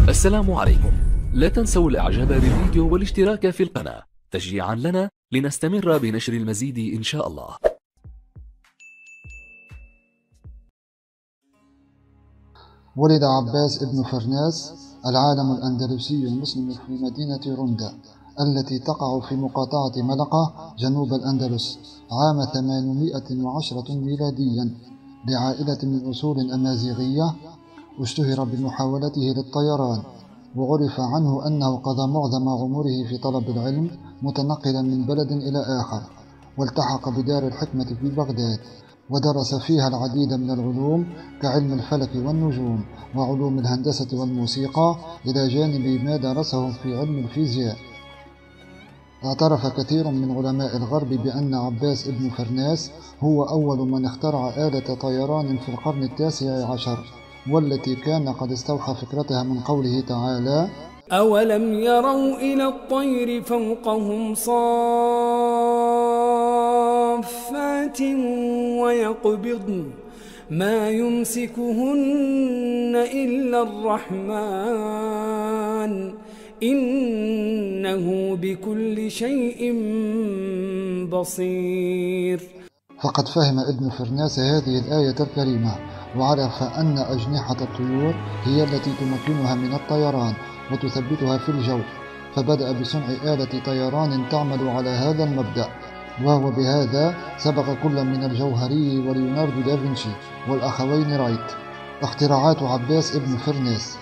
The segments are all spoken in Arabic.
السلام عليكم. لا تنسوا الاعجاب بالفيديو والاشتراك في القناة تشجيعا لنا لنستمر بنشر المزيد إن شاء الله. ولد عباس ابن فرناس العالم الأندلسي المسلم في مدينة رندا التي تقع في مقاطعة ملقا جنوب الأندلس عام 810 ميلاديا لعائلة من أصول أمازيغية. اشتهر بمحاولته للطيران، وعرف عنه أنه قضى معظم عمره في طلب العلم متنقلا من بلد إلى آخر، والتحق بدار الحكمة في بغداد ودرس فيها العديد من العلوم كعلم الفلك والنجوم وعلوم الهندسة والموسيقى، إلى جانب ما درسه في علم الفيزياء. اعترف كثير من علماء الغرب بأن عباس ابن فرناس هو أول من اخترع آلة طيران في القرن التاسع عشر، والتي كان قد استوحى فكرتها من قوله تعالى: أولم يروا إلى الطير فوقهم صافات ويقبضن ما يمسكهن إلا الرحمن إنه بكل شيء بصير. فقد فهم ابن فرناس هذه الآية الكريمة، وعرف أن أجنحة الطيور هي التي تمكنها من الطيران وتثبتها في الجو، فبدأ بصنع آلة طيران تعمل على هذا المبدأ، وهو بهذا سبق كل من الجوهري وليوناردو دافنشي والأخوين رايت. اختراعات عباس ابن فرناس: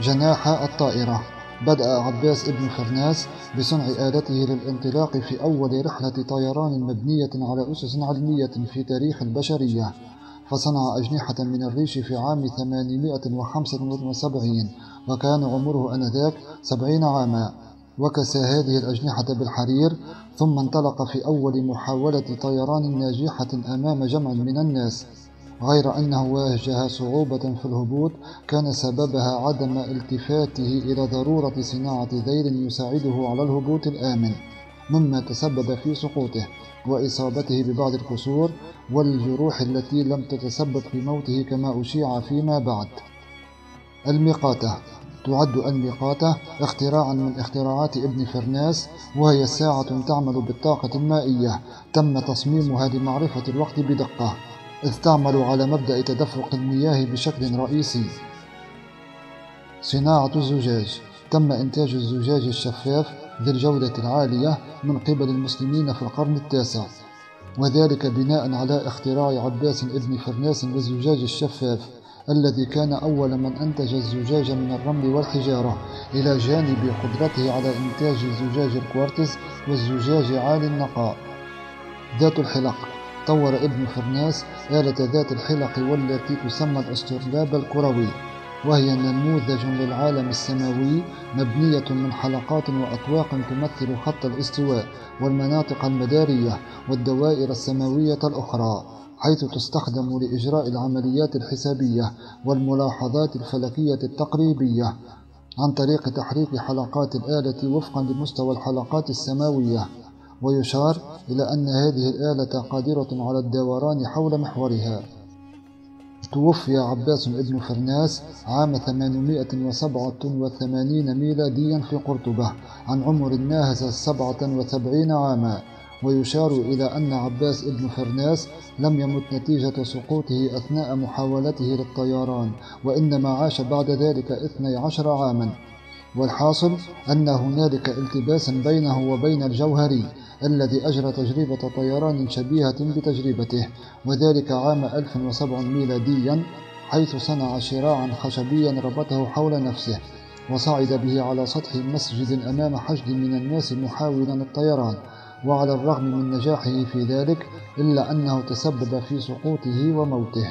جناح الطائرة. بدأ عباس ابن فرناس بصنع آلته للانطلاق في أول رحلة طيران مبنية على أسس علمية في تاريخ البشرية، فصنع أجنحة من الريش في عام 875 وكان عمره آنذاك 70 عاما، وكسى هذه الأجنحة بالحرير، ثم انطلق في أول محاولة طيران ناجحة أمام جمع من الناس، غير أنه واجه صعوبة في الهبوط كان سببها عدم التفاته إلى ضرورة صناعة ذيل يساعده على الهبوط الآمن، مما تسبب في سقوطه وإصابته ببعض الكسور والجروح التي لم تتسبب في موته كما أشيع فيما بعد. الميقاتة. تعد الميقاتة اختراعا من اختراعات ابن فرناس، وهي ساعة تعمل بالطاقة المائية تم تصميمها لمعرفة الوقت بدقة، إذ تعمل على مبدأ تدفق المياه بشكل رئيسي. صناعة الزجاج. تم إنتاج الزجاج الشفاف ذي الجودة العالية من قبل المسلمين في القرن التاسع، وذلك بناء على اختراع عباس ابن فرناس للزجاج الشفاف، الذي كان أول من أنتج الزجاج من الرمل والحجارة، إلى جانب قدرته على إنتاج زجاج الكوارتز والزجاج عالي النقاء. ذات الحلق. طور ابن فرناس آلة ذات الحلق والتي تسمى الاسترلاب الكروي، وهي نموذج للعالم السماوي مبنية من حلقات وأطواق تمثل خط الاستواء والمناطق المدارية والدوائر السماوية الأخرى، حيث تستخدم لإجراء العمليات الحسابية والملاحظات الفلكية التقريبية عن طريق تحريك حلقات الآلة وفقا لمستوى الحلقات السماوية. ويشار إلى أن هذه الآلة قادرة على الدوران حول محورها. توفي عباس ابن فرناس عام 887 ميلاديا في قرطبة عن عمر ناهز 77 عاما. ويشار إلى أن عباس ابن فرناس لم يمت نتيجة سقوطه أثناء محاولته للطيران، وإنما عاش بعد ذلك 12 عاما. والحاصل أن هنالك التباسا بينه وبين الجوهري الذي أجرى تجربة طيران شبيهة بتجربته، وذلك عام 1007 ميلاديا، حيث صنع شراعا خشبيا ربطه حول نفسه وصعد به على سطح مسجد أمام حشد من الناس محاولا الطيران، وعلى الرغم من نجاحه في ذلك إلا أنه تسبب في سقوطه وموته.